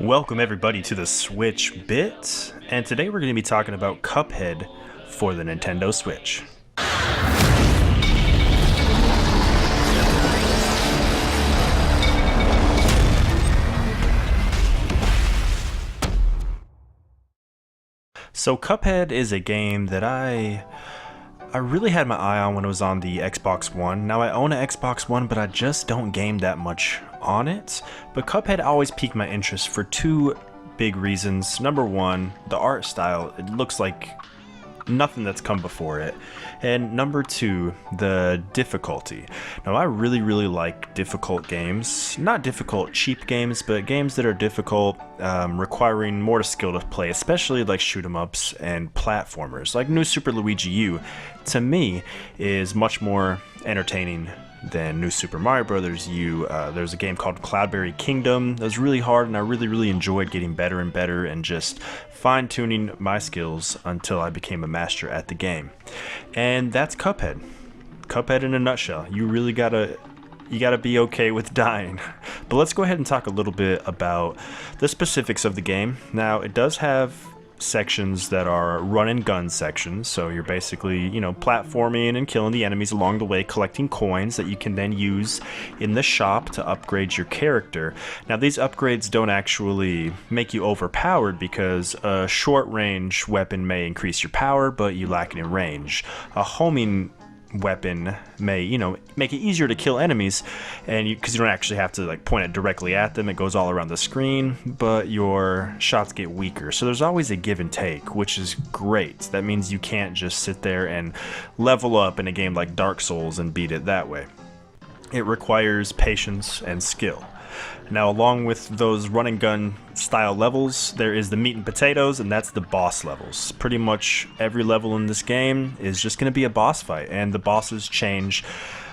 Welcome everybody to the Switch.bit, and today we're going to be talking about Cuphead for the Nintendo Switch. So Cuphead is a game that I really had my eye on when it was on the Xbox One. Now I own an Xbox One, but I just don't game that much on it. But Cuphead always piqued my interest for two big reasons. Number one, the art style. It looks like nothing that's come before it. And number two, the difficulty. Now I really like difficult games. Not difficult cheap games, but games that are difficult, requiring more skill to play, especially like shoot 'em ups and platformers. Like New Super Luigi U, to me, is much more entertaining than New Super Mario Bros. U. There's a game called Cloudberry Kingdom that was really hard, and I really enjoyed getting better and better and just fine-tuning my skills until I became a master at the game. And that's Cuphead. Cuphead in a nutshell. You really gotta be okay with dying. But let's go ahead and talk a little bit about the specifics of the game. Now, it does have sections that are run and gun sections, so you're basically, platforming and killing the enemies along the way, collecting coins that you can then use in the shop to upgrade your character. Now, these upgrades don't actually make you overpowered because a short range weapon may increase your power, but you lack it in range. A homing weapon may, make it easier to kill enemies, and because you don't actually have to point it directly at them. It goes all around the screen, but your shots get weaker. So there's always a give and take, which is great. That means you can't just sit there and level up in a game like Dark Souls and beat it that way. It requires patience and skill. Now, along with those run and gun style levels, there is the meat and potatoes, and that's the boss levels. Pretty much every level in this game is just going to be a boss fight, and the bosses change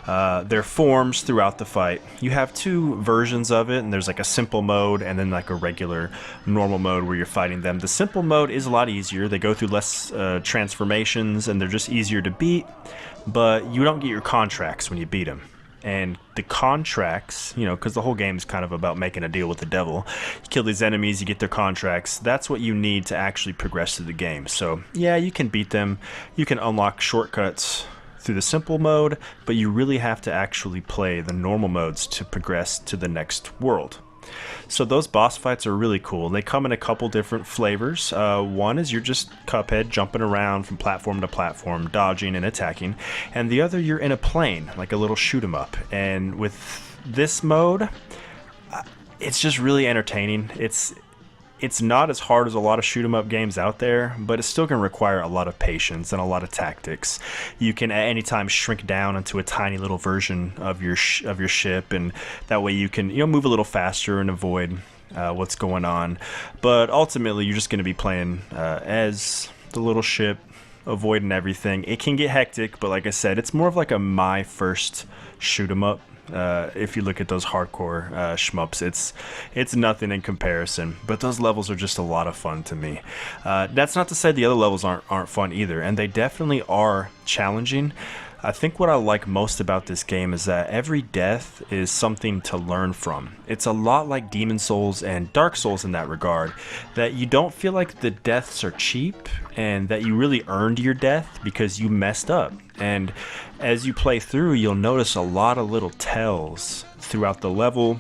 their forms throughout the fight. You have two versions of it, and there's a simple mode and then a regular normal mode where you're fighting them. The simple mode is a lot easier. They go through less transformations, and they're just easier to beat, but you don't get your contracts when you beat them. And the contracts, because the whole game is kind of about making a deal with the devil. You kill these enemies, you get their contracts. That's what you need to actually progress through the game. So, yeah, you can beat them. You can unlock shortcuts through the simple mode, but you really have to actually play the normal modes to progress to the next world. So those boss fights are really cool. They come in a couple different flavors. One is you're just Cuphead jumping around from platform to platform, dodging and attacking. And the other, you're in a plane, like a little shoot 'em up. And with this mode, it's just really entertaining. It's not as hard as a lot of shoot 'em up games out there, but it's still going to require a lot of patience and a lot of tactics. You can at any time shrink down into a tiny little version of your ship, and that way you can move a little faster and avoid what's going on. But ultimately, you're just going to be playing as the little ship, avoiding everything. It can get hectic, but like I said, it's more of a my first shoot 'em up. If you look at those hardcore shmups, it's nothing in comparison, but those levels are just a lot of fun to me. That's not to say the other levels aren't fun either, and they definitely are challenging. I think what I like most about this game is that every death is something to learn from. It's a lot like Demon Souls and Dark Souls in that regard, that you don't feel like the deaths are cheap and that you really earned your death because you messed up. And as you play through, you'll notice a lot of little tells throughout the level.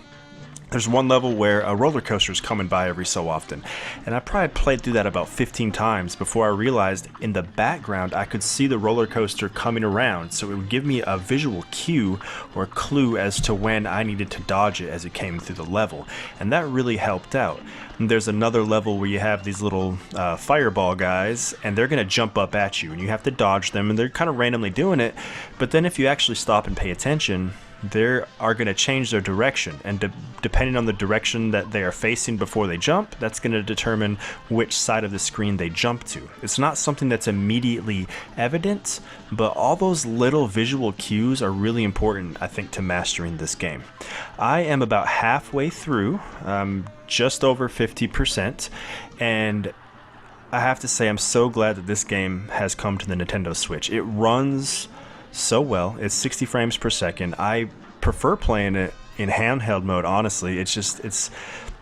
There's one level where a roller coaster is coming by every so often, and I probably played through that about 15 times before I realized in the background I could see the roller coaster coming around, so it would give me a visual cue or clue as to when I needed to dodge it as it came through the level, and that really helped out. And there's another level where you have these little fireball guys, and they're going to jump up at you, and you have to dodge them, and they're kind of randomly doing it, but then if you actually stop and pay attention, they are going to change their direction, and depending on the direction that they are facing before they jump, that's going to determine which side of the screen they jump to. It's not something that's immediately evident, but all those little visual cues are really important, I think, to mastering this game. I am about halfway through, just over 50%, and I have to say I'm so glad that this game has come to the Nintendo Switch. It runs so well. It's 60 frames per second. I prefer playing it in handheld mode, honestly. It's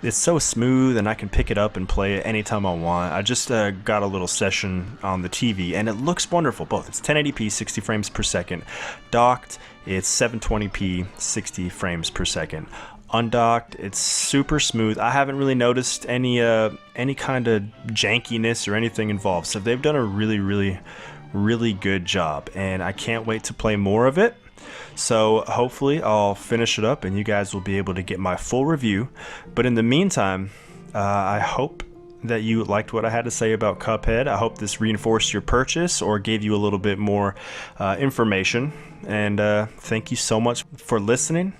it's so smooth, and I can pick it up and play it anytime I want. I just got a little session on the TV, and it looks wonderful. Both it's 1080p 60 frames per second. Docked, it's 720p 60 frames per second. Undocked, it's super smooth. I haven't really noticed any kind of jankiness or anything involved. So they've done a really good job, and I can't wait to play more of it. So hopefully I'll finish it up and you guys will be able to get my full review. But in the meantime, I hope that you liked what I had to say about Cuphead. I hope this reinforced your purchase or gave you a little bit more information. And thank you so much for listening.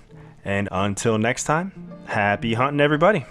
And until next time, happy hunting, everybody.